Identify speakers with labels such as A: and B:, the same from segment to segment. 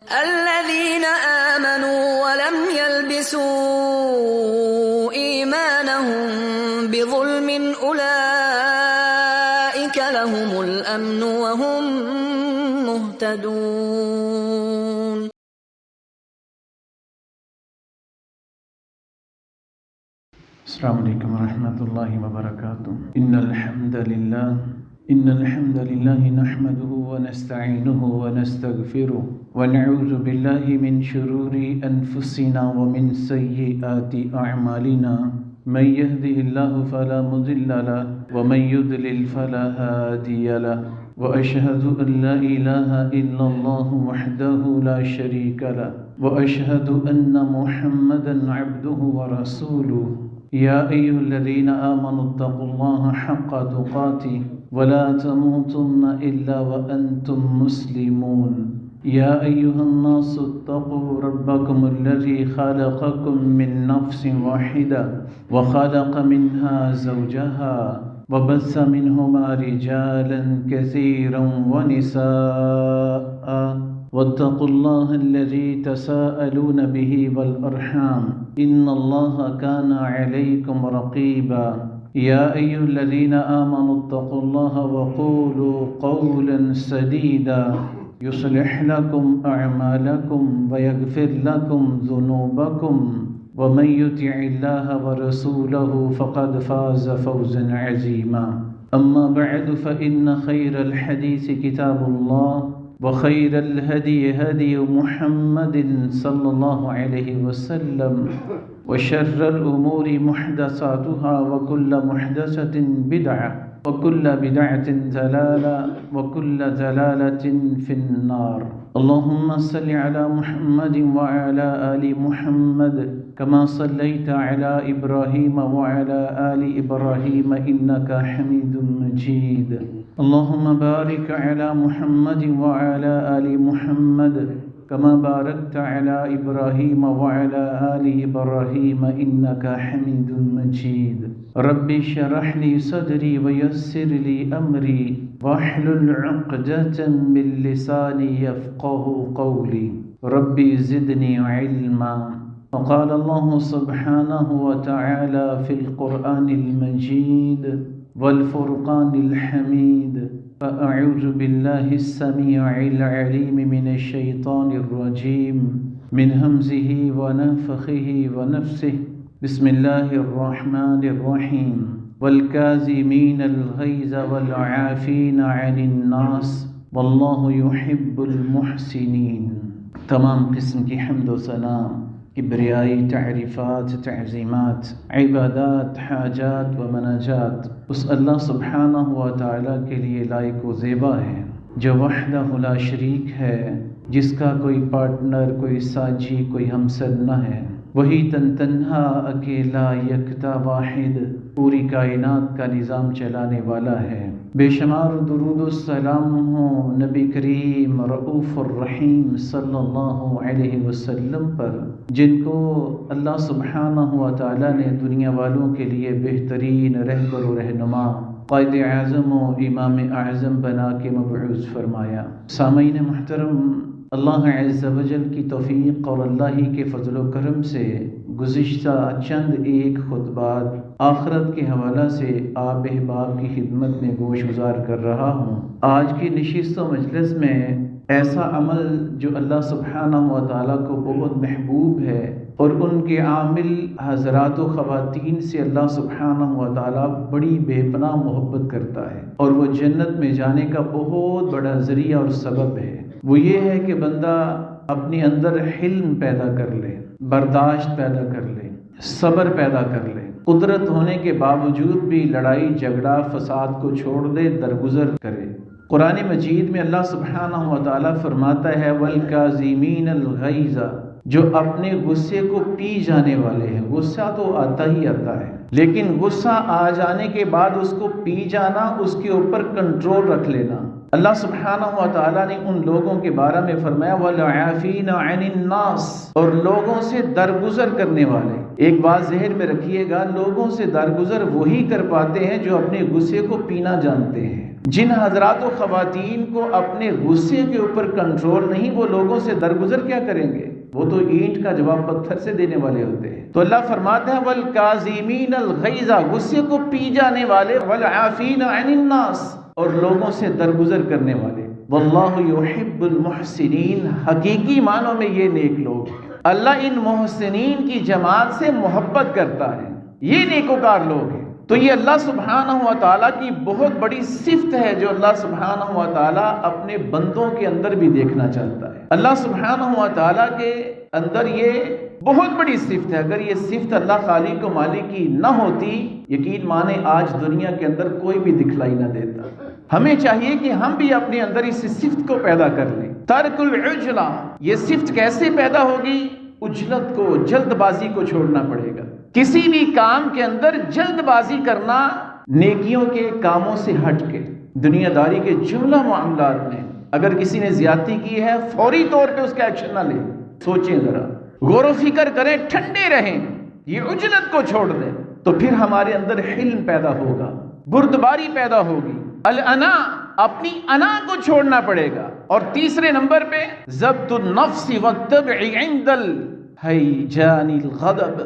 A: الذين آمنوا ولم يلبسوا إيمانهم بظلم أولئك لهم الأمن وهم مهتدون.
B: السلام علیکم ورحمۃ اللہ وبرکاتہ. ان الحمد للہ نحمده ونستعینه ونستغفره ونعوذ باللہ من شرور انفسنا ومن سیئات اعمالنا. من يهده الله فلا مضل له ومن يضلل فلا هادي له واشهد ان لا اله الا الله وحده لا شريك له واشهد ان محمدا عبده ورسوله. يا أيها الذين آمنوا اتقوا الله حق تقاته ولا تموتن إلا وأنتم مسلمون. يا أيها الناس اتقوا ربكم الذي خلقكم من نفس واحدة وخلق منها زوجها وبث منهما رجالا كثيرا ونساء واتقوا الله الذي تساءلون به والأرحام إن الله كان عليكم رقيبا. يا أيها الذين آمنوا اتقوا الله وقولوا قولا سديدا يصلح لكم أعمالكم ويغفر لكم ذنوبكم ومن يطع الله ورسوله فقد فاز فوزا عظيما. أما بعد فإن خير الحديث كتاب الله وخير الهدي هدي محمد صلى الله عليه وسلم وشر الأمور محدثاتها وكل محدثة بدعة وكل بدعة ضلالة وكل ضلالة في النار. اللهم صل على محمد وعلى آل محمد كما صليت على إبراهيم وعلى آل إبراهيم إنك حميد مجيد. اللهم بارك على محمد وعلى آل محمد كما باركت على إبراهيم وعلى آل إبراهيم إنك حميد مجيد. رب اشرح لي صدري ويسر لي أمري واحلل عقدة من لساني يفقه قولي. رب زدني علما. وقال الله سبحانه وتعالى في القرآن المجيد والفرقان الحميد. فأعوذ بالله السميع العليم من الشيطان الرجيم من همزه ونفخه ونفسه. بسم الله الرحمن الرحيم. والكاظمين الغيظ والعافين عن الناس والله يحب المحسنين. تمام قسم کی حمد و ثنا، کبریائی، تعریفات، تعظیمات، عبادات، حاجات و مناجات اس اللہ سبحانہ و تعالیٰ کے لیے لائق و زیبا ہے جو وحدہ لا شریک ہے، جس کا کوئی پارٹنر، کوئی ساجی، کوئی ہمسر نہ ہے. وہی تنہا اکیلا یکتا واحد پوری کائنات کا نظام چلانے والا ہے. بے شمار درود و سلام ہوں نبی کریم رؤوف الرحیم صلی اللہ علیہ وسلم پر، جن کو اللہ سبحانہ و تعالیٰ نے دنیا والوں کے لیے بہترین رہبر و رہنما، قائد اعظم و امام اعظم بنا کے مبعوث فرمایا. سامعین محترم، اللہ عز و جل کی توفیق اور اللہ ہی کے فضل و کرم سے گزشتہ چند ایک خطبات آخرت کے حوالہ سے آپ احباب کی خدمت میں گوش گزار کر رہا ہوں. آج کی نشست و مجلس میں ایسا عمل جو اللہ سبحانہ و تعالیٰ کو بہت محبوب ہے اور ان کے عامل حضرات و خواتین سے اللہ سبحانہ و تعالیٰ بڑی بے پناہ محبت کرتا ہے، اور وہ جنت میں جانے کا بہت بڑا ذریعہ اور سبب ہے. وہ یہ ہے کہ بندہ اپنے اندر حلم پیدا کر لے، برداشت پیدا کر لے، صبر پیدا کر لے. قدرت ہونے کے باوجود بھی لڑائی جھگڑا فساد کو چھوڑ دے، درگزر کرے. قرآن مجید میں اللہ سبحانہ و تعالیٰ فرماتا ہے والکاظمین الغیظ، جو اپنے غصے کو پی جانے والے ہیں. غصہ تو آتا ہی آتا ہے، لیکن غصہ آ جانے کے بعد اس کو پی جانا، اس کے اوپر کنٹرول رکھ لینا. اللہ سبحانہ و تعالیٰ نے ان لوگوں کے بارے میں فرمایا والعافین عن الناس، اور لوگوں سے درگزر کرنے والے. ایک بات ذہن میں رکھیے گا، لوگوں سے درگزر وہی کر پاتے ہیں جو اپنے غصے کو پینا جانتے ہیں. جن حضرات و خواتین کو اپنے غصے کے اوپر کنٹرول نہیں، وہ لوگوں سے درگزر کیا کریں گے؟ وہ تو اینٹ کا جواب پتھر سے دینے والے ہوتے ہیں۔ تو اللہ فرماتا ہے والکاظمین الغیظ، غصے کو پی جانے والے، والعافین عن الناس، اور لوگوں سے درگزر کرنے والے۔ واللہ یحب المحسنین، حقیقی معنوں میں یہ نیک لوگ ہیں۔ اللہ ان محسنین کی جماعت سے محبت کرتا ہے، یہ نیکوکار لوگ ہیں۔ تو یہ اللہ سبحانہ و تعالیٰ کی بہت بڑی صفت ہے جو اللہ سبحانہ و تعالیٰ اپنے بندوں کے اندر بھی دیکھنا چاہتا ہے۔ اللہ سبحانہ و تعالیٰ کے اندر یہ بہت بڑی صفت ہے۔ اگر یہ صفت اللہ خالق و مالک کی نہ ہوتی، یقین مانے آج دنیا کے اندر کوئی بھی دکھلائی نہ دیتا۔ ہمیں چاہیے کہ ہم بھی اپنے اندر اس صفت کو پیدا کر لیں۔ ترک العجلہ، یہ صفت کیسے پیدا ہوگی؟ عجلت کو، جلد بازی کو چھوڑنا پڑے گا۔ کسی بھی کام کے اندر جلد بازی کرنا، نیکیوں کے کاموں سے ہٹ کے دنیا داری کے جملہ معاملات میں اگر کسی نے زیادتی کی ہے، فوری طور پہ اس کا ایکشن نہ لیں، سوچیں ذرا، غور و فکر کریں، ٹھنڈے رہیں، یہ عجلت کو چھوڑ دیں، تو پھر ہمارے اندر حلم پیدا ہوگا، بردباری پیدا ہوگی۔ الانا، اپنی انا کو چھوڑنا پڑے گا۔ اور تیسرے نمبر پہ ضبط النفس والطبع عند الهیجان الغضب،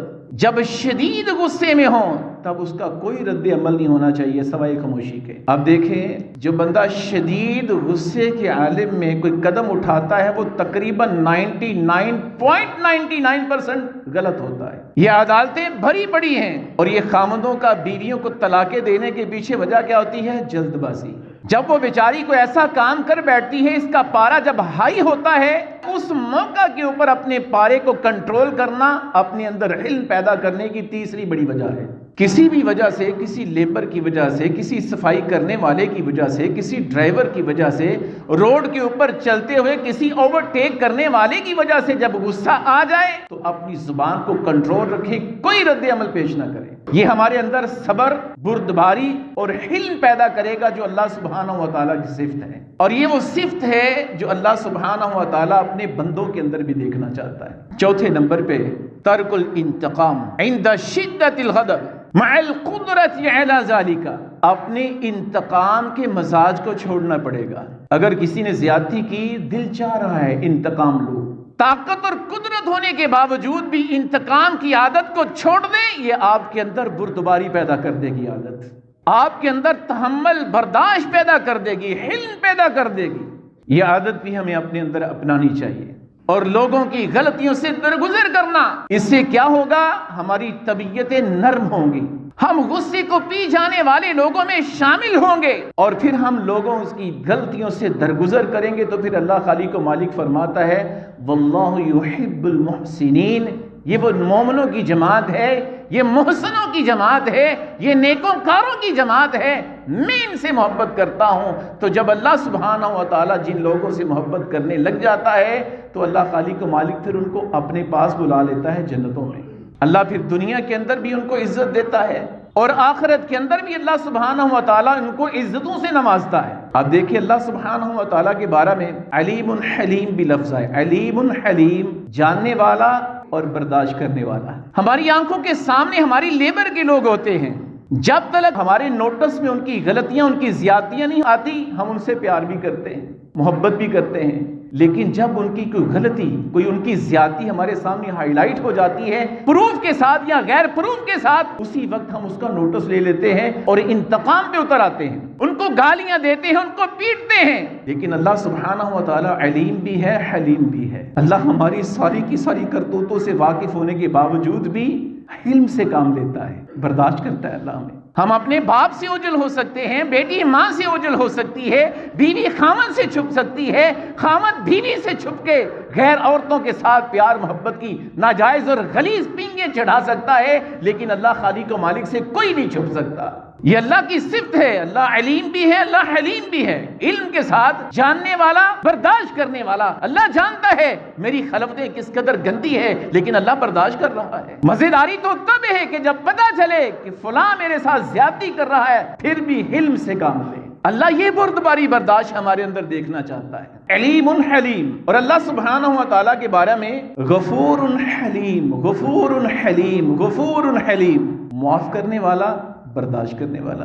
B: جب شدید غصے میں ہوں تب اس کا کوئی رد عمل نہیں ہونا چاہیے سوائے خاموشی کے۔ اب دیکھیں، جو بندہ شدید غصے کے عالم میں کوئی قدم اٹھاتا ہے وہ تقریباً 99.99% غلط ہوتا ہے۔ یہ عدالتیں بھری پڑی ہیں، اور یہ خامندوں کا بیویوں کو طلاقیں دینے کے پیچھے وجہ کیا ہوتی ہے؟ جلد بازی۔ جب وہ بیچاری کو ایسا کام کر بیٹھتی ہے، اس کا پارا جب ہائی ہوتا ہے، اس موقع کے اوپر اپنے پارے کو کنٹرول کرنا اپنے اندر حلم پیدا کرنے کی تیسری بڑی وجہ ہے۔ کسی بھی وجہ سے، کسی لیبر کی وجہ سے، کسی صفائی کرنے والے کی وجہ سے، کسی ڈرائیور کی وجہ سے، روڈ کے اوپر چلتے ہوئے کسی اوورٹیک کرنے والے کی وجہ سے جب غصہ آ جائے تو اپنی زبان کو کنٹرول رکھے، کوئی رد عمل پیش نہ کرے۔ یہ ہمارے اندر صبر، بردباری اور حلم پیدا کرے گا جو اللہ سبحانہ و تعالیٰ کی صفت ہے، اور یہ وہ صفت ہے جو اللہ سبحانہ و تعالیٰ اپنے بندوں کے اندر بھی دیکھنا چاہتا ہے۔ چوتھے نمبر پہ ترک الانتقام عند شدت الغضب مع القدرت علی ذالک، اپنے انتقام کے مزاج کو چھوڑنا پڑے گا۔ اگر کسی نے زیادتی کی، دل چاہ رہا ہے انتقام لو، طاقت اور قدرت ہونے کے باوجود بھی انتقام کی عادت کو چھوڑ دیں، یہ آپ کے اندر بردباری پیدا کر دے گی عادت، آپ کے اندر تحمل، برداشت پیدا کر دے گی، حلم پیدا کر دے گی۔ یہ عادت بھی ہمیں اپنے اندر اپنانی چاہیے، اور لوگوں کی غلطیوں سے درگزر کرنا۔ اس سے کیا ہوگا؟ ہماری طبیعتیں نرم ہوں گی، ہم غصے کو پی جانے والے لوگوں میں شامل ہوں گے، اور پھر ہم لوگوں کی غلطیوں سے درگزر کریں گے۔ تو پھر اللہ خالق و مالک فرماتا ہے واللہ یحب المحسنین، یہ وہ مومنوں کی جماعت ہے، یہ محسنوں کی جماعت ہے، یہ نیکوکاروں کی جماعت ہے، میں ان سے محبت کرتا ہوں۔ تو جب اللہ سبحانہ و تعالیٰ جن لوگوں سے محبت کرنے لگ جاتا ہے تو اللہ خالق و مالک پھر ان کو اپنے پاس بلا لیتا ہے جنتوں میں۔ اللہ پھر دنیا کے اندر بھی ان کو عزت دیتا ہے، اور آخرت کے اندر بھی اللہ سبحانہ و تعالیٰ ان کو عزتوں سے نوازتا ہے۔ آپ دیکھیں اللہ سبحانہ و تعالیٰ کے بارے میں علیم حلیم بھی لفظ ہے، علیم حلیم، جاننے والا اور برداشت کرنے والا۔ ہماری آنکھوں کے سامنے ہماری لیبر کے لوگ ہوتے ہیں، جب تک ہمارے نوٹس میں ان کی غلطیاں، ان کی زیادتیاں نہیں آتی، ہم ان سے پیار بھی کرتے ہیں، محبت بھی کرتے ہیں، لیکن جب ان کی کوئی غلطی، کوئی ان کی زیادتی ہمارے سامنے ہائی لائٹ ہو جاتی ہے، پروف کے ساتھ یا غیر پروف کے ساتھ، اسی وقت ہم اس کا نوٹس لے لیتے ہیں اور انتقام پہ اتر آتے ہیں، ان کو گالیاں دیتے ہیں، ان کو پیٹتے ہیں۔ لیکن اللہ سبحانہ و تعالیٰ علیم بھی ہے، حلیم بھی ہے۔ اللہ ہماری ساری کی ساری کرتوتوں سے واقف ہونے کے باوجود بھی علم سے کام لیتا ہے، برداشت کرتا ہے اللہ ہمیں۔ ہم اپنے باپ سے اوجھل ہو سکتے ہیں، بیٹی ماں سے اوجھل ہو سکتی ہے، بیوی خامن سے چھپ سکتی ہے، خامن بیوی سے چھپ کے غیر عورتوں کے ساتھ پیار محبت کی ناجائز اور غلیظ پینگیں چڑھا سکتا ہے، لیکن اللہ خالق و مالک سے کوئی نہیں چھپ سکتا۔ یہ اللہ کی صفت ہے، اللہ علیم بھی ہے، اللہ حلیم بھی ہے، علم کے ساتھ جاننے والا، برداشت کرنے والا۔ اللہ جانتا ہے میری خلقتیں کس قدر گندی ہے، لیکن اللہ برداشت کر رہا ہے۔ مزیداری تو تب ہے کہ جب پتہ چلے کہ فلاں میرے ساتھ زیادتی کر رہا ہے، پھر بھی علم سے کام لے۔ اللہ یہ بردباری برداشت ہمارے اندر دیکھنا چاہتا ہے، علیم حلیم۔ اور اللہ سبحانہ و تعالیٰ کے بارے میں غفور حلیم، غفور حلیم، غفور حلیم، معاف کرنے والا، برداشت کرنے والا۔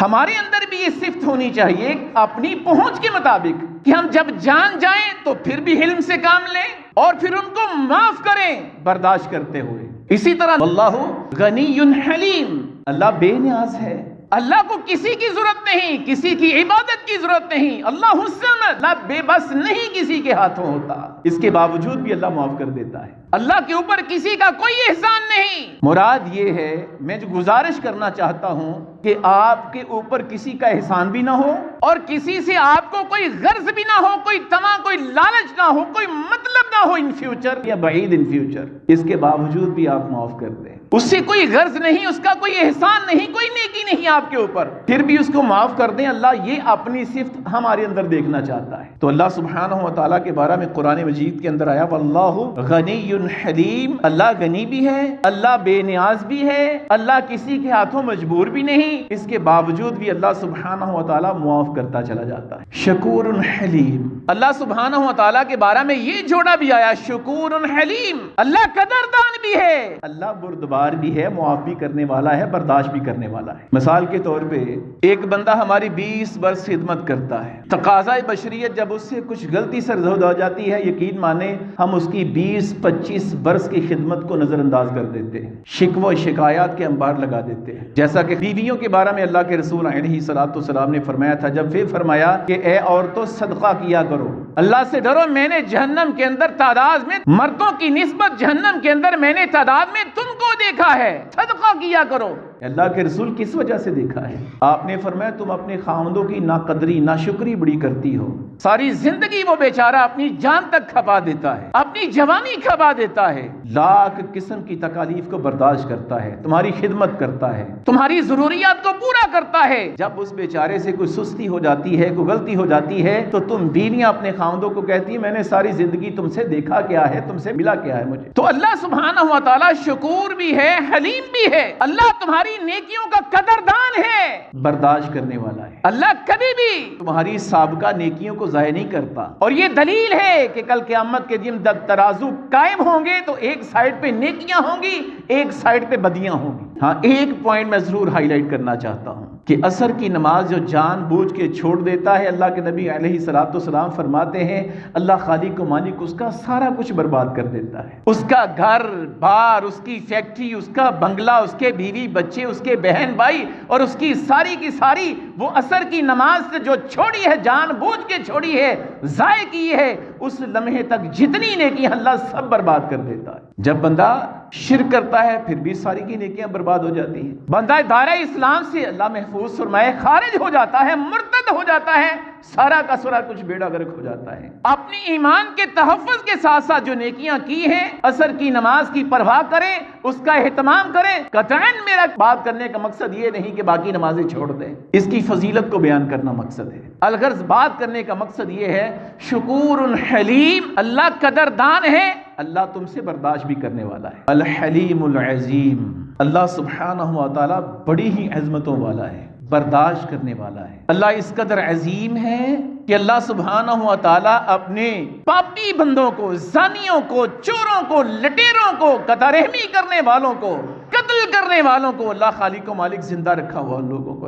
B: ہمارے اندر بھی یہ صفت ہونی چاہیے اپنی پہنچ کے مطابق کہ ہم جب جان جائیں تو پھر بھی حلم سے کام لیں اور پھر ان کو معاف کریں برداشت کرتے ہوئے. اسی طرح اللہ غنی حلیم، اللہ بے نیاز ہے، اللہ کو کسی کی ضرورت نہیں، کسی کی عبادت کی ضرورت نہیں. اللہ الصمد، اللہ بے بس نہیں کسی کے ہاتھوں ہوتا، اس کے باوجود بھی اللہ معاف کر دیتا ہے. اللہ کے اوپر کسی کا کوئی احسان نہیں. مراد یہ ہے، میں جو گزارش کرنا چاہتا ہوں کہ آپ کے اوپر کسی کا احسان بھی نہ ہو اور کسی سے آپ کو کوئی غرض بھی نہ ہو، کوئی طمع، کوئی لالچ نہ ہو، کوئی مطلب نہ ہو ان فیوچر یا بعید ان فیوچر. اس کے باوجود بھی آپ معاف کر دیں. اس سے کوئی غرض نہیں، اس کا کوئی احسان نہیں، کوئی نیکی نہیں آپ کے اوپر، پھر بھی اس کو معاف کر دیں. اللہ یہ اپنی صفت ہمارے اندر دیکھنا چاہتا ہے. تو اللہ سبحانہ و تعالیٰ کے بارے میں قرآن مجید کے اندر آیا واللہ غنی حلیم، اللہ غنی بھی ہے، اللہ بے نیاز بھی ہے، اللہ کسی کے ہاتھوں مجبور بھی نہیں، اس کے باوجود بھی اللہ سبحانہ و تعالیٰ معاف کرتا چلا جاتا ہے. شکور حلیم، اللہ سبحانہ و تعالیٰ کے بارے میں یہ جوڑا بھی آیا شکور حلیم، اللہ قدردان بھی ہے، اللہ بردبار بھی ہے، معاف بھی کرنے والا ہے، برداشت بھی کرنے والا ہے. مثال کے طور پہ ایک بندہ ہماری 20 برس خدمت کرتا ہے، تقاضۂ بشریت جب اس سے کچھ غلطی سرزد ہو جاتی ہے، یقین مانے ہم اس کی 20-25 برس کی خدمت کو نظر انداز کر دیتے ہیں، شکوہ و شکایات کے انبار لگا دیتے ہیں. جیسا کہ بیویوں کے بارے میں اللہ کے رسول علیہ السلام نے فرمایا تھا، جب پھر فرمایا کہ اے عورتوں صدقہ کیا کرو، اللہ سے ڈرو، میں نے جہنم کے اندر تعداد میں مردوں کی نسبت جہنم کے اندر میں نے تعداد میں تم کو دیکھا ہے، صدقہ کیا کرو. اللہ کے رسول کس وجہ سے دیکھا ہے؟ آپ نے فرمایا تم اپنے خاوندوں کی ناقدری ناشکری بڑی کرتی ہو. ساری زندگی وہ بیچارہ اپنی جان تک کھپا دیتا ہے، اپنی جوانی کھپا دیتا ہے، لاکھ قسم کی تکالیف کو برداشت کرتا ہے، تمہاری خدمت کرتا ہے، تمہاری ضروریات کو پورا کرتا ہے. جب اس بیچارے سے کوئی سستی ہو جاتی ہے، کوئی غلطی ہو جاتی ہے، تو تم بیویاں اپنے خاوندوں کو کہتی ہیں میں نے ساری زندگی تم سے دیکھا کیا ہے، تم سے ملا کیا ہے مجھے. تو اللہ سبحانہ و تعالیٰ شکور بھی ہے، حلیم بھی ہے. اللہ تمہاری نیکیوں کا قدردان ہے، برداشت کرنے والا ہے. اللہ کبھی بھی تمہاری سابقہ نیکیوں کو ضائع نہیں کرتا. اور یہ دلیل ہے کہ کل قیامت کے دن جب ترازو قائم ہوں گے تو ایک سائڈ پہ نیکیاں ہوں گی، ایک سائڈ پہ بدیاں ہوں گی. ہاں ایک پوائنٹ میں ضرور ہائی لائٹ کرنا چاہتا ہوں کہ عصر کی نماز جو جان بوجھ کے چھوڑ دیتا ہے، اللہ کے نبی علیہ السلام فرماتے ہیں اللہ خالق و مالک اس کا سارا کچھ برباد کر دیتا ہے. اس کا گھر بار، اس کی فیکٹری، اس کا بنگلہ، اس کے بیوی بچے، اس کے بہن بھائی اور اس کی ساری کی ساری وہ عصر کی نماز سے جو چھوڑی ہے، جان بوجھ کے چھوڑی ہے، ضائع کی ہے، اس لمحے تک جتنی نیکی اللہ سب برباد کر دیتا ہے. جب بندہ شرک کرتا ہے پھر بھی ساری کی نیکیاں برباد ہو جاتی ہیں. بندہ دائرہ اسلام سے اللہ محفوظ فرمائے خارج ہو جاتا ہے، مرتد ہو جاتا ہے، سارا کا سارا کچھ بیڑا غرق ہو جاتا ہے. اپنی ایمان کے تحفظ کے ساتھ ساتھ جو نیکیاں کی ہیں، عصر کی نماز کی پرواہ کریں، اس کا اہتمام کریں. قطعاً میرا بات کرنے کا مقصد یہ نہیں کہ باقی نمازیں چھوڑ دیں، اس کی فضیلت کو بیان کرنا مقصد ہے. الغرض بات کرنے کا مقصد یہ ہے شکور حلیم، اللہ قدردان ہے، اللہ تم سے برداشت بھی کرنے والا ہے. الحلیم العظیم، اللہ سبحانہ و تعالی بڑی ہی عظمتوں والا ہے، برداشت کرنے والا ہے. اللہ اس قدر عظیم ہے کہ اللہ سبحانہ و تعالی اپنے پاپی بندوں کو، زانیوں کو، چوروں کو، لٹیروں کو، قطع رحمی کرنے والوں کو، قتل کرنے والوں کو اللہ خالق و مالک زندہ رکھا ہوا ان لوگوں کو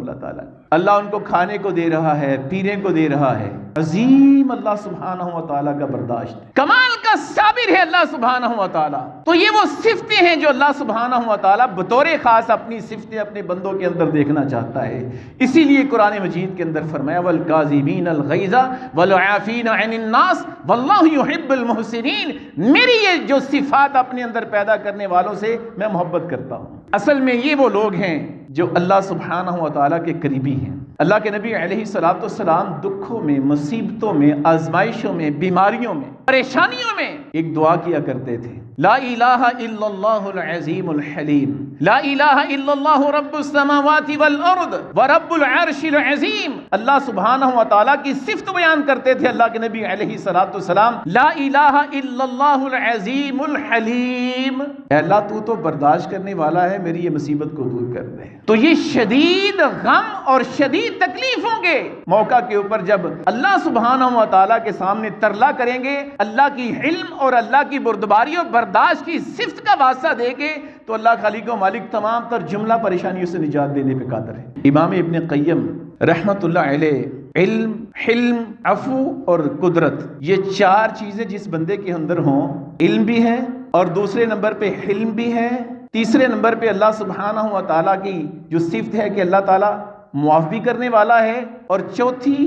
B: اللہ ان کو کھانے کو دے رہا ہے، پینے کو دے رہا ہے. عظیم اللہ سبحانہ و تعالیٰ کا برداشت، کمال کا صابر ہے اللہ سبحانہ و تعالیٰ. تو یہ وہ صفتیں ہیں جو اللہ سبحانہ و تعالیٰ بطور خاص اپنی صفتیں اپنے بندوں کے اندر دیکھنا چاہتا ہے. اسی لیے قرآن مجید کے اندر فرمایا والکاظمین الغیظ والعافین عن الناس واللہ یحب المحسنین. میری یہ جو صفات اپنے اندر پیدا کرنے والوں سے میں محبت کرتا ہوں. اصل میں یہ وہ لوگ ہیں جو اللہ سبحانہ و تعالیٰ کے قریبی ہیں. اللہ کے نبی علیہ السلام دکھوں میں، مصیبتوں میں، آزمائشوں میں، بیماریوں میں، پریشانیوں میں ایک دعا کیا کرتے تھے، لا الہ الا اللہ العظیم الحلیم، لا الہ الا اللہ رب السماوات والارض ورب العرش العظیم. اللہ سبحانہ و تعالیٰ کی صفت بیان کرتے تھے اللہ کے نبی علیہ السلام، لا الہ الا اللہ العظیم الحلیم. اے اللہ تو برداشت کرنے والا ہے، میری یہ مصیبت کو دور کر دے. تو یہ شدید غم اور شدید تکلیف ہوں گے موقع کے اوپر جب اللہ سبحانہ و تعالیٰ کے سامنے ترلا کریں گے، اللہ کی علم اور اللہ کی بردباری اور برداشت کی صفت کا واسطہ دے کے تو اللہ خالق و مالک تمام تر جملہ پریشانیوں سے نجات دینے پہ قادر ہے۔ امام ابن قیم رحمت اللہ علیہ علم، حلم، عفو اور قدرت، یہ چار چیزیں جس بندے کے اندر ہوں، علم بھی ہے اور دوسرے نمبر پہ حلم بھی ہے، تیسرے نمبر پہ اللہ سبحانہ و تعالیٰ کی جو صفت ہے کہ اللہ تعالیٰ معاف بھی کرنے والا ہے، اور چوتھی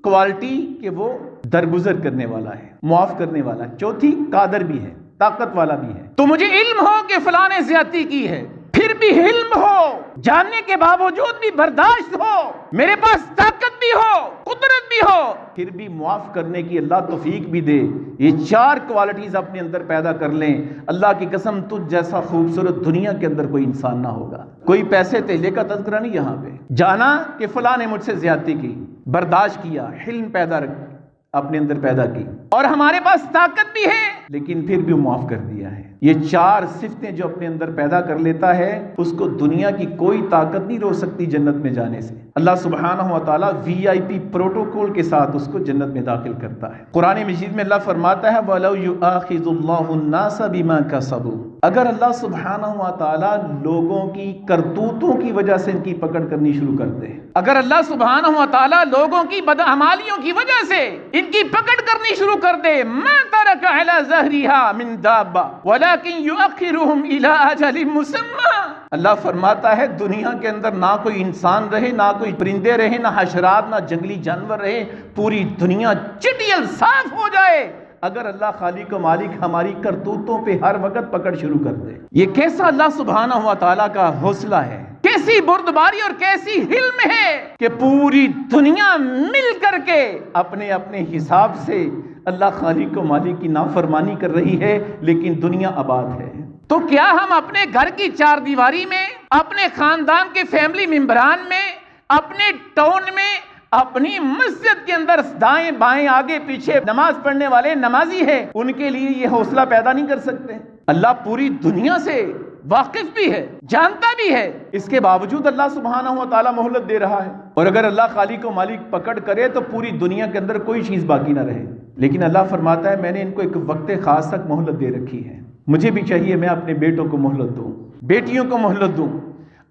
B: کوالٹی کہ وہ درگزر کرنے والا ہے، معاف کرنے والا ہے، چوتھی قادر بھی ہے، طاقت والا بھی ہے۔ تو مجھے علم ہو کہ فلاں نے زیادتی کی ہے، پھر بھی علم ہو، جاننے کے باوجود بھی برداشت ہو، میرے پاس طاقت بھی ہو، قدرت بھی ہو، پھر بھی معاف کرنے کی اللہ توفیق بھی دے، یہ چار کوالٹیز اپنے اندر پیدا کر لیں، اللہ کی قسم تجھ جیسا خوبصورت دنیا کے اندر کوئی انسان نہ ہوگا۔ کوئی پیسے تیلے کا تذکرہ نہیں یہاں پہ، جانا کہ فلاں نے مجھ سے زیادتی کی، برداشت کیا، حلم پیدا اپنے اندر پیدا کی، اور ہمارے پاس طاقت بھی ہے لیکن پھر بھی معاف کر دیا ہے۔ یہ چار صفتیں جو اپنے اندر پیدا کر لیتا ہے، اس کو دنیا کی کوئی طاقت نہیں روک سکتی جنت میں جانے سے۔ اللہ سبحانہ و تعالیٰ VIP پروٹوکول کے ساتھ اس کو جنت میں داخل کرتا ہے۔ قرآن مجید میں اللہ فرماتا ہے وَلَوْ يُؤَاخِذُ اللَّهُ النَّاسَ بِمَا كَسَبُوا، اگر اللہ سبحانہ و تعالیٰ لوگوں کی کرتوتوں کی وجہ سے ان کی پکڑ کرنی شروع کر دے، اگر اللہ سبحانہ و تعالیٰ لوگوں کی بدعمالیوں کی وجہ سے ان کی پکڑ کرنی شروع کر دے، مَا تَرَكَ عَلَى ظَهْرِهَا مِن دَابَّةٍ وَلَكِنْ يُؤَخِّرُهُمْ إِلَىٰ أَجَلٍ مُّسَمًّى، اللہ فرماتا ہے دنیا کے اندر نہ کوئی انسان رہے، نہ کوئی پرندے رہے، نہ حشرات، نہ جنگلی جانور رہے، پوری دنیا چٹیل صاف ہو جائے، اگر اللہ خالق و مالک ہماری کرتوتوں پہ ہر وقت پکڑ شروع کر دے۔ یہ کیسا اللہ سبحانہ و تعالیٰ کا حوصلہ ہے، کیسی بردباری اور کیسی حلم ہے کہ پوری دنیا مل کر کے اپنے اپنے حساب سے اللہ خالق و مالک کی نافرمانی کر رہی ہے، لیکن دنیا آباد ہے۔ تو کیا ہم اپنے گھر کی چار دیواری میں، اپنے خاندان کے فیملی ممبران میں، اپنے ٹاؤن میں، اپنی مسجد کے اندر دائیں بائیں آگے پیچھے نماز پڑھنے والے نمازی ہیں، ان کے لیے یہ حوصلہ پیدا نہیں کر سکتے؟ اللہ پوری دنیا سے واقف بھی ہے، جانتا بھی ہے، اس کے باوجود اللہ سبحانہ و تعالیٰ مہلت دے رہا ہے۔ اور اگر اللہ خالق و مالک پکڑ کرے تو پوری دنیا کے اندر کوئی چیز باقی نہ رہے، لیکن اللہ فرماتا ہے میں نے ان کو ایک وقت خاص تک مہلت دے رکھی ہے۔ مجھے بھی چاہیے میں اپنے بیٹوں کو مہلت دوں، بیٹیوں کو مہلت دوں،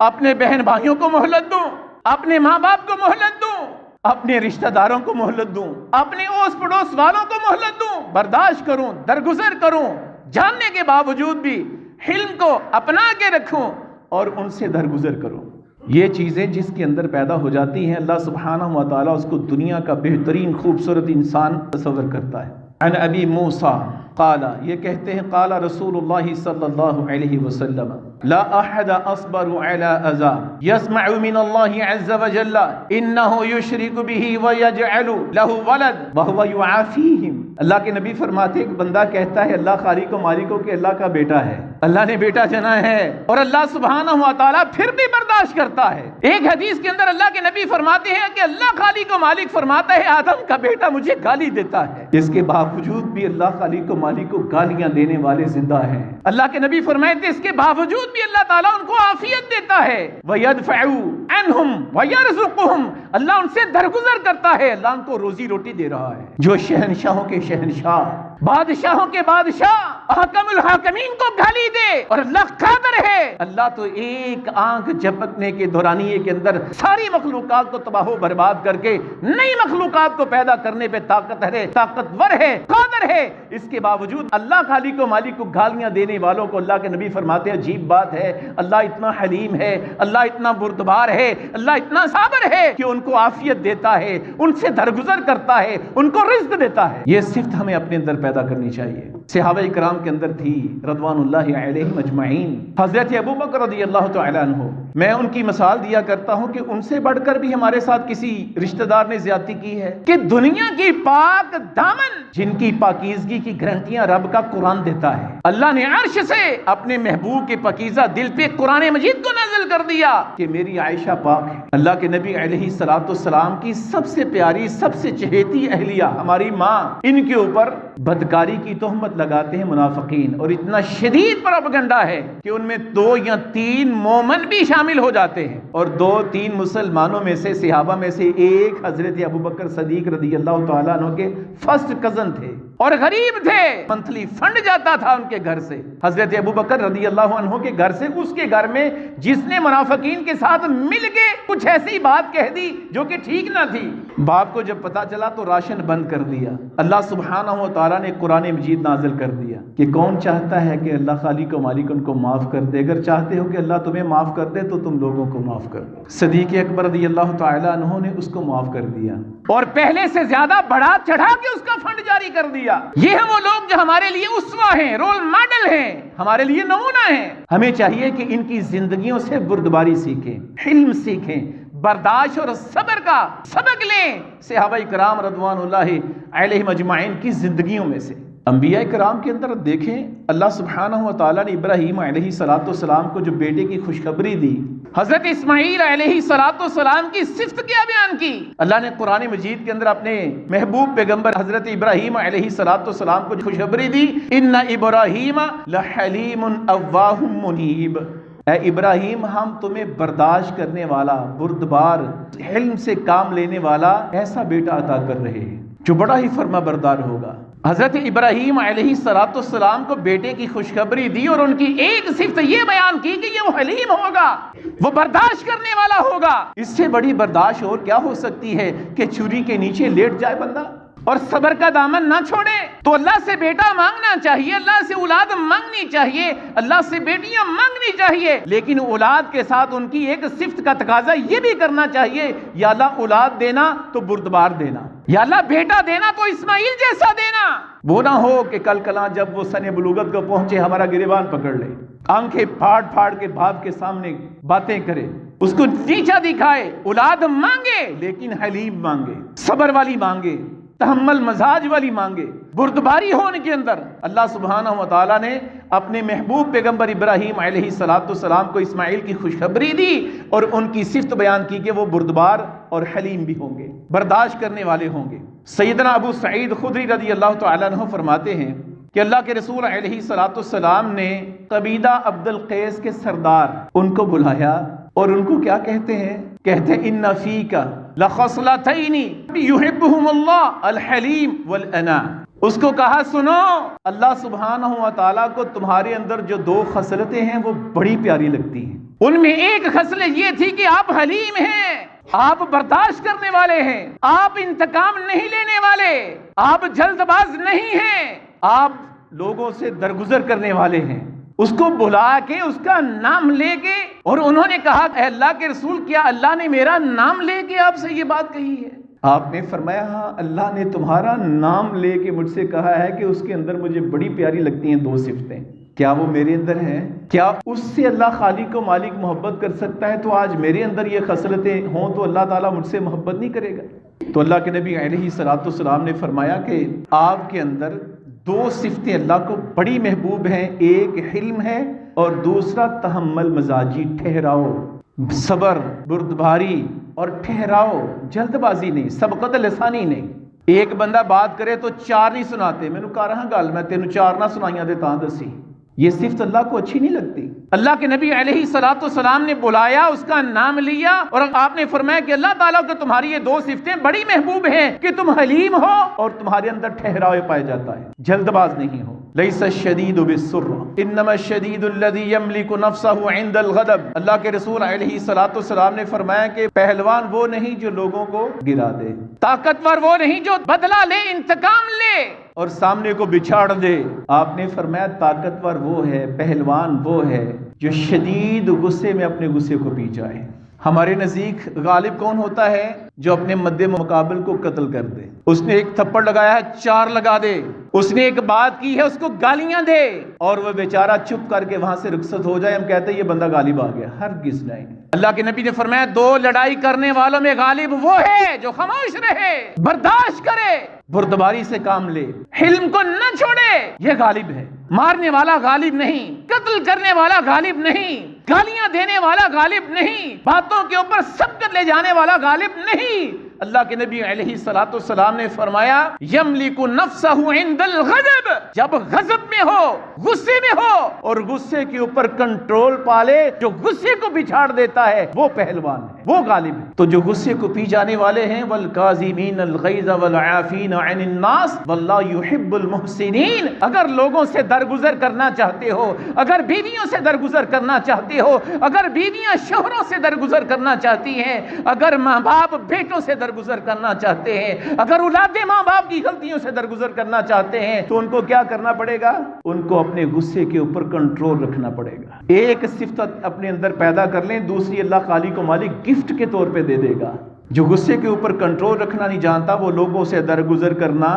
B: اپنے بہن بھائیوں کو مہلت دوں، اپنے ماں باپ کو مہلت دوں، اپنے رشتہ داروں کو مہلت دوں، اپنے اوس پڑوس والوں کو مہلت دوں، برداشت کروں، درگزر کروں، جاننے کے باوجود بھی حلم کو اپنا کے رکھوں اور ان سے درگزر کروں۔ یہ چیزیں جس کے اندر پیدا ہو جاتی ہیں، اللہ سبحانہ و تعالیٰ اس کو دنیا کا بہترین خوبصورت انسان تصور کرتا ہے۔ عن ابی موسیٰ قال، یہ کہتے ہیں قال رسول اللہ صلی اللہ علیہ وسلم لا احد اصبر على اذى يسمع من الله عز وجل انه يشرك به ويجعل له ولد وهو يعافيهم۔ اللہ کے نبی فرماتے ایک بندہ کہتا ہے اللہ خالق و مالک کو کہ اللہ کا بیٹا ہے، اللہ نے بیٹا جنا ہے، اور اللہ سبحانہ و تعالیٰ پھر بھی برداشت کرتا ہے۔ ایک حدیث کے اندر اللہ کے نبی فرماتے ہیں کہ اللہ خالق و مالک فرماتا ہے آدم کا بیٹا مجھے گالی دیتا ہے، اس کے باوجود بھی اللہ خالق و مالک کو گالیاں دینے والے زندہ ہیں۔ اللہ کے نبی فرمائے تھے اس کے باوجود بھی اللہ تعالیٰ ان کو عافیت دیتا ہے، وَيَدْفَعُ عَنْهُمْ وَيَرْزُقُهُمْ، اللہ ان سے درگزر کرتا ہے، اللہ ان کو روزی روٹی دے رہا ہے۔ جو شہنشاہوں کے شہنشاہ، بادشاہوں کے بادشاہ، حکم الحاکمین کو گالی دے، اور اللہ قادر ہے، اللہ تو ایک آنکھ جھپکنے کے دورانیے کے اندر ساری مخلوقات کو تباہ و برباد کر کے نئی مخلوقات کو پیدا کرنے پہ طاقتور ہے، قادر ہے، اس کے باوجود اللہ خالق و مالک کو گالیاں دینے والوں کو اللہ کے نبی فرماتے ہیں عجیب بات ہے، اللہ اتنا حلیم ہے، اللہ اتنا بردبار ہے، اللہ اتنا صابر ہے کہ ان کو عافیت دیتا ہے، ان سے درگزر کرتا ہے، ان کو رزق دیتا ہے۔ یہ صفت ہمیں اپنے اندر پیدا کرنی چاہیے۔ صحابہ کرام کے اندر تھی رضوان اللہ علیہم اجمعین۔ حضرت ابو بکر رضی اللہ تعالی عنہ، میں ان کی مثال دیا کرتا ہوں کہ ان سے بڑھ کر بھی ہمارے ساتھ کسی رشتہ دار نے زیادتی کی ہے کہ دنیا کی پاک دامن جن کی پاکیزگی کی گارنٹیاں رب کا قرآن دیتا ہے، اللہ نے عرش سے اپنے محبوب کے پاکیزہ دل پہ قرآن مجید کو نازل کر دیا کہ میری عائشہ پاک ہے۔ اللہ کے نبی علیہ الصلوۃ والسلام کی سب سے پیاری، سب سے چہیتی اہلیہ ہماری ماں، ان کے اوپر بدکاری کی تہمت لگاتے ہیں منافقین، اور اتنا شدید پروپیگنڈا ہے کہ ان میں 2 یا 3 مومن بھی شامل ہو جاتے ہیں، اور 2-3 مسلمانوں میں سے، صحابہ میں سے ایک حضرت ابوبکر صدیق رضی اللہ تعالیٰ عنہ کے فرسٹ کزن تھے اور غریب تھے، منتھلی فنڈ جاتا تھا ان کے گھر سے، حضرت ابوبکر رضی اللہ عنہ کے گھر سے، اس کے گھر میں جس نے منافقین کے ساتھ مل کے کچھ ایسی بات کہہ دی جو کہ ٹھیک نہ تھی، باپ کو جب پتا چلا تو راشن بند کر دیا۔ اللہ سبحانہ و تعالیٰ نے قرآن مجید نازل کر دیا کہ کون چاہتا ہے کہ اللہ خالق و مالک ان کو معاف کر دے؟ اگر چاہتے ہو کہ اللہ تمہیں معاف کر دے تو تم لوگوں کو معاف کر دو۔ صدیق اکبر رضی اللہ تعالیٰ عنہ نے اس کو معاف کر دیا اور پہلے سے زیادہ بڑھا چڑھا کے اس کا فنڈ جاری کر دیا۔ یہ ہیں وہ لوگ جو ہمارے لیے اسوہ ہیں، رول ماڈل ہیں، ہمارے لیے نمونہ ہیں۔ ہمیں چاہیے کہ ان کی زندگیوں سے بردباری سیکھیں، حلم سیکھیں، برداشت اور صبر کا سبق لیں صحابہ کرام رضوان اللہ علیہم اجمعین کی زندگیوں میں سے۔ انبیاء کرام کے اندر دیکھیں، اللہ سبحانہ و تعالیٰ نے ابراہیم علیہ السلام کو جو بیٹے کی خوشخبری دی، حضرت اسماعیل علیہ السلام کی صفت کیا بیان کی؟ اللہ نے قرآن مجید کے اندر اپنے محبوب پیغمبر حضرت ابراہیم علیہ السلام کو جو خوشخبری دی، ان ابراہیم لحلیم اواہ منیب، اے ابراہیم ہم تمہیں برداشت کرنے والا، بردبار، حلم سے کام لینے والا ایسا بیٹا عطا کر رہے ہیں جو بڑا ہی فرما بردار ہوگا۔ حضرت ابراہیم علیہ السلام کو بیٹے کی خوشخبری دی اور ان کی ایک صفت یہ بیان کی کہ یہ وہ حلیم ہوگا، وہ برداشت کرنے والا ہوگا۔ اس سے بڑی برداشت اور کیا ہو سکتی ہے کہ چھری کے نیچے لیٹ جائے بندہ اور صبر کا دامن نہ چھوڑے؟ تو اللہ سے بیٹا مانگنا چاہیے، اللہ سے اولاد مانگنی چاہیے، اللہ سے بیٹیاں مانگنی چاہیے، لیکن اولاد کے ساتھ ان کی ایک صفت کا تقاضا یہ بھی کرنا چاہیے، یا اللہ اولاد دینا تو بردبار دینا، یا اللہ بیٹا دینا تو اسماعیل جیسا دینا۔ وہ نہ ہو کہ کل کلاں جب وہ سن بلوغت کو پہنچے ہمارا گریبان پکڑ لے، آنکھیں پھاڑ پھاڑ کے باپ کے سامنے باتیں کرے، اس کو نیچا دکھائے۔ اولاد مانگے لیکن حلیم مانگے، صبر والی مانگے، تحمل مزاج والی مانگے، بردباری ہو ان کے اندر۔ اللہ سبحانہ و تعالیٰ نے اپنے محبوب پیغمبر ابراہیم علیہ السلام کو اسماعیل کی خوشخبری دی اور ان کی صفت بیان کی کہ وہ بردبار اور حلیم بھی ہوں گے، برداشت کرنے والے ہوں گے۔ سیدنا ابو سعید خدری رضی اللہ تعالیٰ عنہ فرماتے ہیں کہ اللہ کے رسول علیہ السلام نے قبیلہ عبد القیس کے سردار ان کو بلایا اور ان کو کیا کہتے ہیں؟ کہتے ہیں ان فیک لخصلتین یحبہم اللہ الحلیم والانا۔ اس کو کہا سنو، اللہ سبحانہ و تعالیٰ کو تمہارے اندر جو 2 خصلتیں ہیں وہ بڑی پیاری لگتی ہیں۔ ان میں ایک خصلت یہ تھی کہ آپ حلیم ہیں، آپ برداشت کرنے والے ہیں، آپ انتقام نہیں لینے والے، آپ جلد باز نہیں ہیں، آپ لوگوں سے درگزر کرنے والے ہیں۔ اس کو بلا کے اس کا نام لے کے، اور انہوں نے کہا اے اللہ کے رسول کیا اللہ نے میرا نام لے کے آپ سے یہ بات کہی ہے؟ آپ نے فرمایا ہاں اللہ نے تمہارا نام لے کے مجھ سے کہا ہے کہ اس کے اندر مجھے بڑی پیاری لگتی ہیں 2 صفتیں۔ کیا وہ میرے اندر ہیں؟ کیا اس سے اللہ خالق و مالک محبت کر سکتا ہے؟ تو آج میرے اندر یہ خصلتیں ہوں تو اللہ تعالیٰ مجھ سے محبت نہیں کرے گا؟ تو اللہ کے نبی علیہ السلام نے فرمایا کہ آپ کے اندر 2 صفتیں اللہ کو بڑی محبوب ہیں، ایک حلم ہے اور دوسرا تحمل مزاجی، ٹھہراؤ، صبر، بردباری اور ٹھہراؤ، جلد بازی نہیں، سبقت لسانی نہیں۔ ایک بندہ بات کرے تو 4 نہیں سناتے، میں نے کہا رہا گل میں تینوں 4 نہ سنائیاں دے تاں دسی، یہ صفت اللہ کو اچھی نہیں لگتی۔ اللہ کے نبی علیہ السلام نے بلایا، اس کا نام لیا اور آپ نے فرمایا کہ اللہ تعالیٰ کو تمہاری یہ 2 صفتیں بڑی محبوب ہیں کہ تم حلیم ہو اور تمہارے اندر ٹھہراؤ پایا جاتا ہے، جلد باز نہیں ہو۔ لیس الشدید بالسرعہ انما الشدید الذی یملک نفسہ عند الغضب۔ اللہ کے رسول علیہ السلام نے فرمایا کہ پہلوان وہ نہیں جو لوگوں کو گرا دے، طاقتور وہ نہیں جو بدلہ لے، انتقام لے اور سامنے کو بچھاڑ دے۔ آپ نے فرمایا طاقتور وہ ہے، پہلوان وہ ہے جو شدید غصے میں اپنے غصے کو پی جائے۔ ہمارے نزدیک غالب کون ہوتا ہے؟ جو اپنے مد مقابل کو قتل کر دے۔ اس نے ایک تھپڑ لگایا ہے 4 لگا دے، اس نے ایک بات کی ہے اس کو گالیاں دے اور وہ بیچارہ چپ کر کے وہاں سے رخصت ہو جائے، ہم کہتے ہیں یہ بندہ غالب آ گیا۔ ہرگز نہیں۔ اللہ کے نبی نے فرمایا 2 لڑائی کرنے والوں میں غالب وہ ہے جو خاموش رہے، برداشت کرے، بردباری سے کام لے، حلم کو نہ چھوڑے، یہ غالب ہے۔ مارنے والا غالب نہیں، قتل کرنے والا غالب نہیں، گالیاں دینے والا غالب نہیں، باتوں کے اوپر سبقت لے جانے والا غالب نہیں۔ اللہ کے نبی علیہ الصلوۃ والسلام نے فرمایا یملک نفسہ عند الغضب، جب غضب میں ہو، غصے میں ہو اور غصے کے اوپر کنٹرول پالے، جو غصے کو بچھاڑ دیتا ہے وہ پہلوان ہے، وہ غالب ہے۔ تو جو غصے کو پی جانے والے ہیں والکاظمین الغیظ والعافین عن الناس واللہ یحب المحسنین، اگر لوگوں سے درگزر کرنا چاہتے ہو، اگر بیویوں سے درگزر کرنا چاہتے ہو، اگر بیویاں شوہروں سے درگزر کرنا چاہتی ہیں، اگر ماں باپ بیٹوں سے درگزر کرنا چاہتے ہیں، اگر اولادیں ماں باپ کی غلطیوں سے درگزر کرنا چاہتے ہیں، تو ان کو کیا کرنا پڑے گا؟ ان کو اپنے غصے کے اوپر کنٹرول رکھنا پڑے گا۔ ایک صفت اپنے اندر پیدا کر لیں، دوسری اللہ خالق و مالک گفٹ کے طور پہ دے دے گا۔ جو غصے کے اوپر کنٹرول رکھنا نہیں جانتا وہ لوگوں سے درگزر کرنا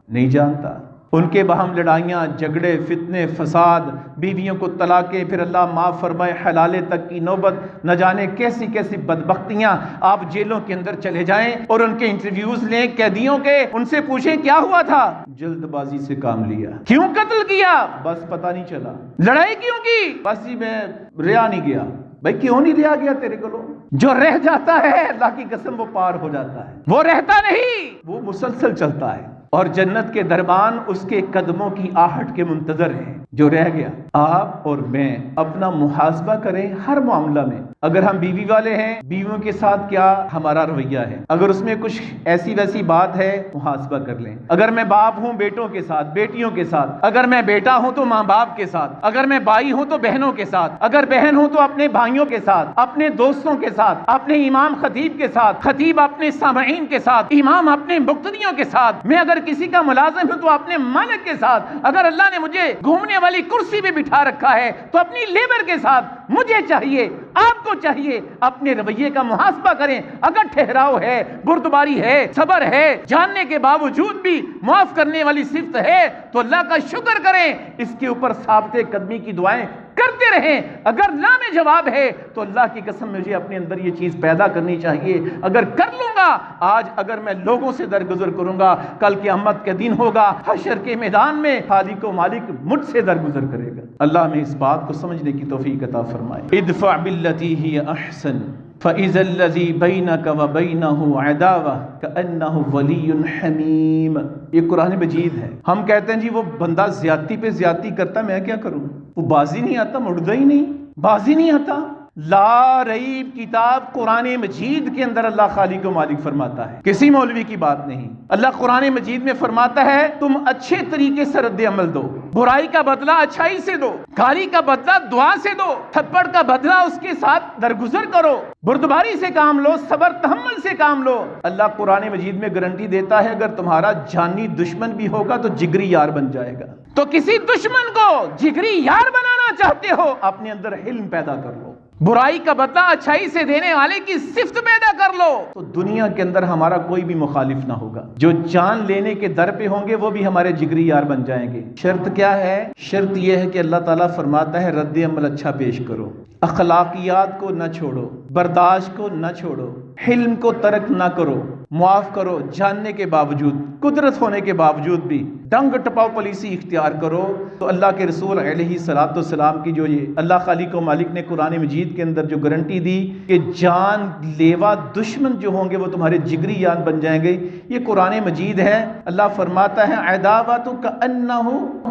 B: نہیں جانتا، ان کے باہم لڑائیاں، جھگڑے، فتنے، فساد، بیویوں کو طلاقیں، پھر اللہ معاف فرمائے حلالے تک کی نوبت، نہ جانے کیسی کیسی بدبختیاں۔ آپ جیلوں کے اندر چلے جائیں اور ان کے انٹرویوز لیں قیدیوں کے، ان سے پوچھیں کیا ہوا تھا؟ جلد بازی سے کام لیا۔ کیوں قتل کیا؟ بس پتہ نہیں چلا۔ لڑائی کیوں کی؟ بس ہی میں رہا نہیں گیا۔ بھائی کیوں نہیں رہا گیا تیرے کو؟ جو رہ جاتا ہے اللہ کی قسم وہ پار ہو جاتا ہے، وہ رہتا نہیں، وہ مسلسل چلتا ہے، اور جنت کے دربان اس کے قدموں کی آہٹ کے منتظر ہیں۔ جو رہ گیا، آپ اور میں اپنا محاسبہ کریں ہر معاملہ میں۔ اگر ہم بیوی والے ہیں، بیویوں کے ساتھ کیا ہمارا رویہ ہے، اگر اس میں کچھ ایسی ویسی بات ہے محاسبہ کر لیں۔ اگر میں باپ ہوں بیٹوں کے ساتھ، بیٹیوں کے ساتھ، اگر میں بیٹا ہوں تو ماں باپ کے ساتھ، اگر میں بھائی ہوں تو بہنوں کے ساتھ، اگر بہن ہوں تو اپنے بھائیوں کے ساتھ، اپنے دوستوں کے ساتھ، اپنے امام خطیب کے ساتھ، خطیب اپنے سامعین کے ساتھ، امام اپنے مقتدیوں کے ساتھ، میں اگر کسی کا ملازم ہوں تو اپنے مالک کے ساتھ، اگر اللہ نے مجھے گھومنے والی کرسی پہ بٹھا رکھا ہے تو اپنی لیبر کے ساتھ۔ مجھے چاہیے، آپ کو چاہیے اپنے رویے کا محاسبہ کریں۔ اگر ٹھہراؤ ہے، بردباری ہے، صبر ہے، جاننے کے باوجود بھی معاف کرنے والی صفت ہے تو اللہ کا شکر کریں، اس کے اوپر ثابت قدمی کی دعائیں کرتے رہیں۔ اگر لا میں جواب ہے تو اللہ کی قسم مجھے اپنے اندر یہ چیز پیدا کرنی چاہیے۔ اگر کر لوں گا آج، اگر میں لوگوں سے درگزر کروں گا، کل قیامت کے دن ہوگا حشر کے میدان میں خالق و مالک مجھ سے درگزر کرے گا۔ اللہ ہمیں اس بات کو سمجھنے کی توفیق عطا فرمائے۔ ادفع بالتی ہی احسن فَإِذَا الَّذِي بَيْنَكَ وَبَيْنَهُ عَدَاوَةٌ كَأَنَّهُ وَلِيٌّ حَمِيمٌ۔ یہ قرآن مجید ہے۔ ہم کہتے ہیں جی وہ بندہ زیادتی پہ زیادتی کرتا، میں کیا کروں؟ وہ بازی نہیں آتا، مڑدا ہی نہیں، بازی نہیں آتا۔ لا ریب کتاب قرآن مجید کے اندر اللہ خالق و مالک فرماتا ہے، کسی مولوی کی بات نہیں۔ اللہ قرآن مجید میں فرماتا ہے تم اچھے طریقے سے رد عمل دو، برائی کا بدلہ اچھائی سے دو، گالی کا بدلہ دعا سے دو، تھپڑ کا بدلہ اس کے ساتھ درگزر کرو، بردباری سے کام لو، صبر تحمل سے کام لو۔ اللہ قرآن مجید میں گارنٹی دیتا ہے اگر تمہارا جانی دشمن بھی ہوگا تو جگری یار بن جائے گا۔ تو کسی دشمن کو جگری یار بنانا چاہتے ہو، اپنے اندر حلم پیدا کر لو، برائی کا بدلہ اچھائی سے دینے والے کی صفت پیدا کر لو، تو دنیا کے اندر ہمارا کوئی بھی مخالف نہ ہوگا۔ جو جان لینے کے در پہ ہوں گے وہ بھی ہمارے جگری یار بن جائیں گے۔ شرط کیا ہے؟ شرط یہ ہے کہ اللہ تعالیٰ فرماتا ہے رد عمل اچھا پیش کرو، اخلاقیات کو نہ چھوڑو، برداشت کو نہ چھوڑو، حلم کو ترک نہ کرو، معاف کرو، جاننے کے باوجود، قدرت ہونے کے باوجود بھی ڈنگ ٹپاؤ پالیسی اختیار کرو۔ تو اللہ کے رسول علیہ الصلوۃ والسلام کی جو یہ اللہ خالق و مالک نے قرآن مجید کے اندر جو گارنٹی دی کہ جان لیوا دشمن جو ہوں گے وہ تمہارے جگری یار بن جائیں گے، یہ قرآن مجید ہے۔ اللہ فرماتا ہے عداوۃ کأنہ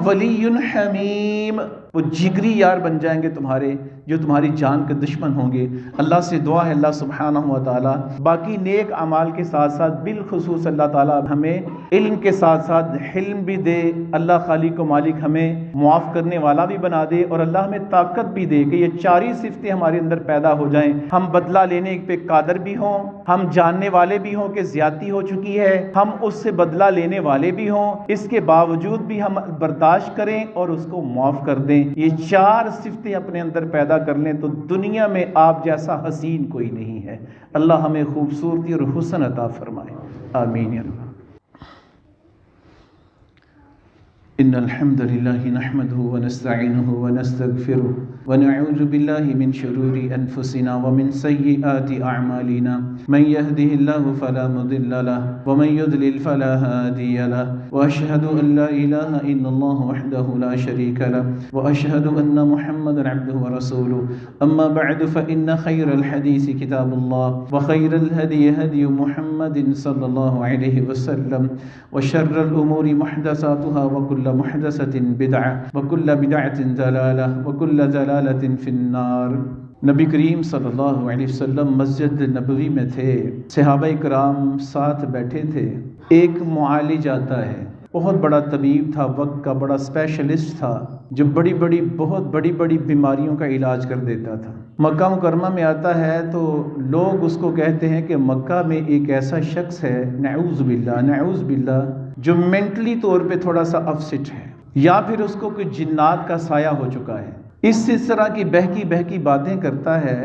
B: ولی حمیم، وہ جگری یار بن جائیں گے تمہارے، جو تمہاری جان کے دشمن ہوں گے۔ اللہ سے دعا ہے اللہ سبحانہ و تعالی باقی نیک اعمال کے ساتھ ساتھ بالخصوص اللہ تعالی ہمیں علم کے ساتھ ساتھ حلم بھی دے، اللہ خالق و مالک ہمیں معاف کرنے والا بھی بنا دے، اور اللہ ہمیں طاقت بھی دے کہ یہ چاری صفتیں ہمارے اندر پیدا ہو جائیں۔ ہم بدلہ لینے پہ قادر بھی ہوں، ہم جاننے والے بھی ہوں کہ زیادتی ہو چکی ہے، ہم اس سے بدلہ لینے والے بھی ہوں، اس کے باوجود بھی ہم برداشت کریں اور اس کو معاف کر دیں۔ یہ چار صفتیں اپنے اندر پیدا کر لیں تو دنیا میں آپ جیسا حسین کوئی نہیں ہے۔ اللہ ہمیں خوبصورتی اور حسن عطا فرمائے، آمین یا رب۔ إن الحمد لله نحمده ونستعينه ونستغفره ونعوذ بالله من شرور أنفسنا ومن سيئات أعمالنا من يهده الله فلا مضل له ومن يضلل فلا هادي له وأشهد أن لا إله إلا الله وحده لا شريك له وأشهد أن محمدا عبده ورسوله أما بعد فإن خير الحديث كتاب الله وخير الهدي هدي محمد صلى الله عليه وسلم وشر الأمور محدثاتها وكل محدثة بدعة وكل بدعة ضلالة وكل ضلالة في النار۔ نبی کریم صلی اللہ علیہ وسلم مسجد نبوی میں تھے، صحابہ کرام ساتھ بیٹھے تھے، ایک معالج آتا ہے، بہت بڑا طبیب تھا، وقت کا بڑا اسپیشلسٹ تھا، جو بہت بڑی بیماریوں کا علاج کر دیتا تھا۔ مکہ مکرمہ میں آتا ہے تو لوگ اس کو کہتے ہیں کہ مکہ میں ایک ایسا شخص ہے، نعوذ باللہ، جو مینٹلی طور پہ تھوڑا سا اپسٹ ہے، یا پھر اس کو کوئی جنات کا سایہ ہو چکا ہے، اس طرح کی بہکی باتیں کرتا ہے۔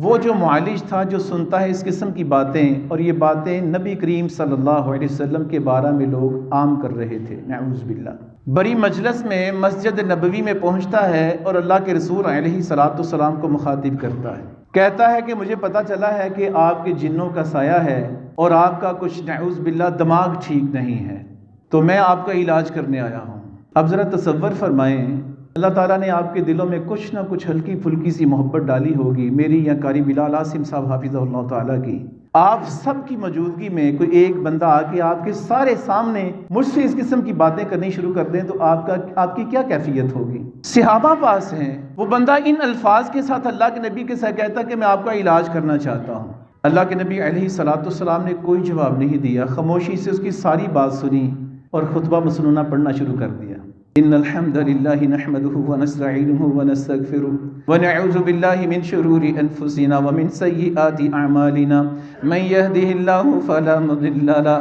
B: وہ جو معالج تھا جو سنتا ہے اس قسم کی باتیں، اور یہ باتیں نبی کریم صلی اللہ علیہ وسلم کے بارے میں لوگ عام کر رہے تھے، نعوذ باللہ۔ بڑی مجلس میں مسجد نبوی میں پہنچتا ہے اور اللہ کے رسول علیہ الصلوۃ والسلام کو مخاطب کرتا ہے، کہتا ہے کہ مجھے پتہ چلا ہے کہ آپ کے جنوں کا سایہ ہے اور آپ کا کچھ نعوذ باللہ دماغ ٹھیک نہیں ہے، تو میں آپ کا علاج کرنے آیا ہوں۔ اب ذرا تصور فرمائیں، اللہ تعالیٰ نے آپ کے دلوں میں کچھ نہ کچھ ہلکی پھلکی سی محبت ڈالی ہوگی، میری یا قاری بلال عاصم صاحب حافظہ اللہ تعالیٰ کی۔ آپ سب کی موجودگی میں کوئی ایک بندہ آ کے آپ کے سارے سامنے مجھ سے اس قسم کی باتیں کرنی شروع کر دیں تو آپ کی کیا کیفیت ہوگی؟ صحابہ پاس ہیں، وہ بندہ ان الفاظ کے ساتھ اللہ کے نبی کے ساتھ کہتا کہ میں آپ کا علاج کرنا چاہتا ہوں۔ اللہ کے نبی علیہ الصلوۃ والسلام نے کوئی جواب نہیں دیا، خاموشی سے اس کی ساری بات سنی اور خطبہ مسنونہ پڑھنا شروع کر دیا۔ ان الحمد للہ نحمده ونستعینه ونستغفره ونعوذ باللہ من شرور انفسنا ومن سیئات اعمالنا من يهده الله فلا مضل له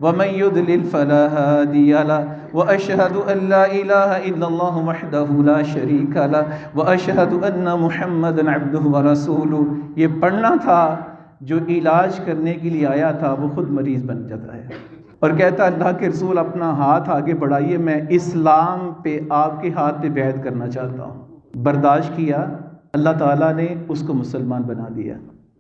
B: ومن يضلل فلا هادي له واشهد ان لا اله الا الله وحده لا شريك له واشهد ان محمدا عبده ورسوله۔ یہ پڑھنا تھا، جو علاج کرنے کے لیے آیا تھا وہ خود مریض بن جاتا ہے اور کہتا اللہ کے رسول اپنا ہاتھ آگے بڑھائیے، میں اسلام پہ آپ کے ہاتھ پہ بیعت کرنا چاہتا ہوں۔ برداشت کیا، اللہ تعالیٰ نے اس کو مسلمان بنا دیا۔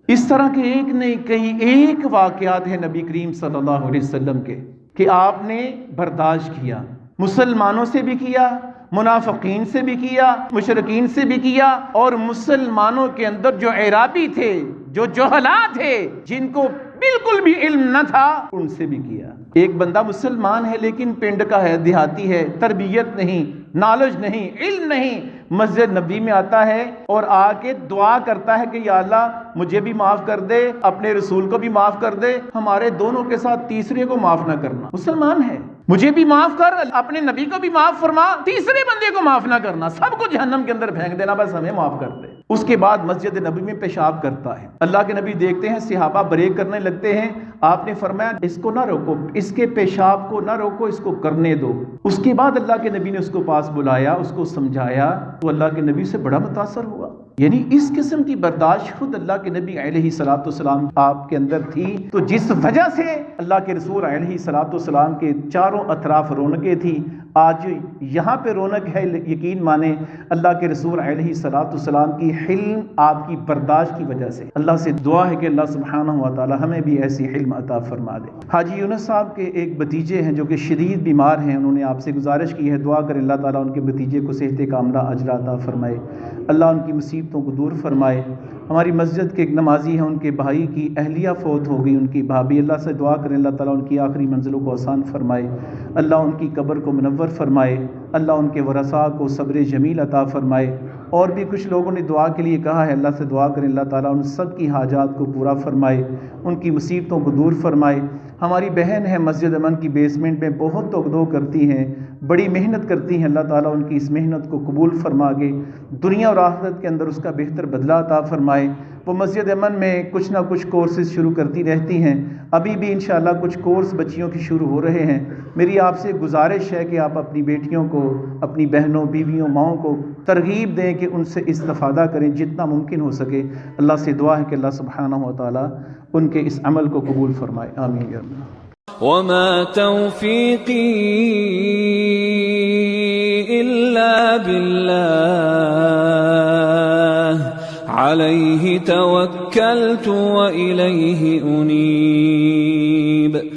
B: اس طرح کے ایک نہیں کئی واقعات ہیں نبی کریم صلی اللہ علیہ وسلم کے کہ آپ نے برداشت کیا، مسلمانوں سے بھی کیا، منافقین سے بھی کیا، مشرکین سے بھی کیا، اور مسلمانوں کے اندر جو اعرابی تھے، جو جہلا تھے، جن کو بالکل بھی علم نہ تھا، ان سے بھی کیا۔ ایک بندہ مسلمان ہے لیکن پنڈ کا ہے، دیہاتی ہے، تربیت نہیں، نالج نہیں، علم نہیں، مسجد نبوی میں آتا ہے اور آ کے دعا کرتا ہے کہ یا اللہ مجھے بھی معاف کر دے، اپنے رسول کو بھی معاف کر دے، ہمارے دونوں کے ساتھ تیسرے کو معاف نہ کرنا۔ مسلمان ہے، مجھے بھی معاف کر، اپنے نبی کو بھی معاف فرما، تیسرے بندے کو معاف نہ کرنا، سب کو جہنم کے اندر پھینک دینا، بس ہمیں معاف کر دے۔ اس کے بعد مسجد نبوی میں پیشاب کرتا ہے، اللہ کے نبی دیکھتے ہیں، صحابہ بریک کرنے لگتے ہیں، آپ نے فرمایا اس کو نہ روکو، اس کے پیشاب کو نہ روکو، اس کو کرنے دو۔ اس کے بعد اللہ کے نبی نے اس کو پاس بلایا، اس کو سمجھایا، تو اللہ کے نبی سے بڑا متاثر ہوا۔ یعنی اس قسم کی برداشت خود اللہ کے نبی علیہ الصلوۃ والسلام آپ کے اندر تھی، تو جس وجہ سے اللہ کے رسول علیہ الصلوۃ والسلام کے چاروں اطراف رونقیں تھی، آج یہاں پہ رونق ہے، یقین مانیں اللہ کے رسول علیہ الصلوۃ والسلام کی حلم، آپ کی برداشت کی وجہ سے۔ اللہ سے دعا ہے کہ اللہ سبحانہ و تعالی ہمیں بھی ایسی حلم عطا فرما دے۔ حاجی یونس صاحب کے ایک بھتیجے ہیں جو کہ شدید بیمار ہیں، انہوں نے آپ سے گزارش کی ہے دعا کریں اللہ تعالیٰ ان کے بھتیجے کو صحت کاملہ اجر عطا فرمائے، اللہ ان کی مصیبتوں کو دور فرمائے۔ ہماری مسجد کے ایک نمازی ہیں، ان کے بھائی کی اہلیہ فوت ہو گئی، ان کی بھابھی، اللہ سے دعا کریں اللہ تعالیٰ ان کی آخری منزلوں کو آسان فرمائے، اللہ ان کی قبر کو منور فرمائے، اللہ ان کے ورثاء کو صبر جمیل عطا فرمائے۔ اور بھی کچھ لوگوں نے دعا کے لیے کہا ہے، اللہ سے دعا کریں اللہ تعالیٰ ان سب کی حاجات کو پورا فرمائے، ان کی مصیبتوں کو دور فرمائے۔ ہماری بہن ہے مسجد امن کی بیسمنٹ میں، بہت توقع کرتی ہیں، بڑی محنت کرتی ہیں، اللہ تعالیٰ ان کی اس محنت کو قبول فرما کے دنیا اور آخرت کے اندر اس کا بہتر بدلہ عطا فرمائے۔ وہ مسجد امن میں کچھ نہ کچھ کورسز شروع کرتی رہتی ہیں، ابھی بھی انشاءاللہ کچھ کورس بچیوں کی شروع ہو رہے ہیں۔ میری آپ سے گزارش ہے کہ آپ اپنی بیٹیوں کو، اپنی بہنوں، بیویوں، ماؤں کو ترغیب دیں کہ ان سے استفادہ کریں جتنا ممکن ہو سکے۔ اللہ سے دعا ہے کہ اللہ سبحانہ و تعالیٰ ان کے اس عمل کو قبول فرمائے، آمین یا اللہ۔
C: وما توفیقی إلا بالله عليه توكلت وإليه أنيب